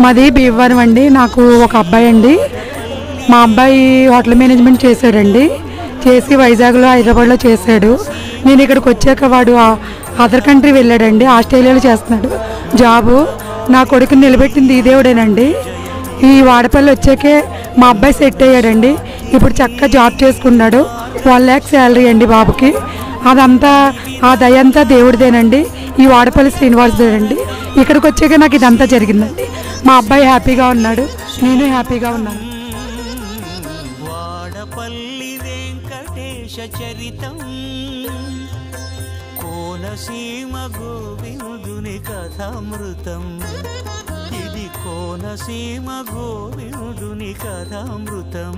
మాది భీమవరం అండి. నాకు ఒక అబ్బాయి అండి. మా అబ్బాయి హోటల్ మేనేజ్మెంట్ చేశాడండి. చేసి వైజాగ్లో హైదరాబాద్లో చేశాడు. నేను ఇక్కడికి వచ్చాక వాడు అదర్ కంట్రీ వెళ్ళాడండి. ఆస్ట్రేలియాలో చేస్తున్నాడు జాబు. నా కొడుకుని నిలబెట్టింది ఈ దేవుడేనండి. ఈ వాడపల్లి వచ్చాకే మా అబ్బాయి సెట్ అయ్యాడండి. ఇప్పుడు చక్కగా జాబ్ చేసుకున్నాడు. 1 lakh శాలరీ అండి బాబుకి. అదంతా ఆ దయంతా దేవుడిదేనండి. ఈ వాడపల్లి శ్రీనివాసుదేనండి. ఇక్కడికి వచ్చాక నాకు ఇదంతా జరిగిందండి. మా అబ్బాయి హ్యాపీగా ఉన్నాడు, నేను హ్యాపీగా ఉన్నాను. వాడపల్లి వెంకటేశ చరితం, కోనసీమ గోవిందుని కథామృతం. ఇది కోనసీమ గోవిందుని కథామృతం.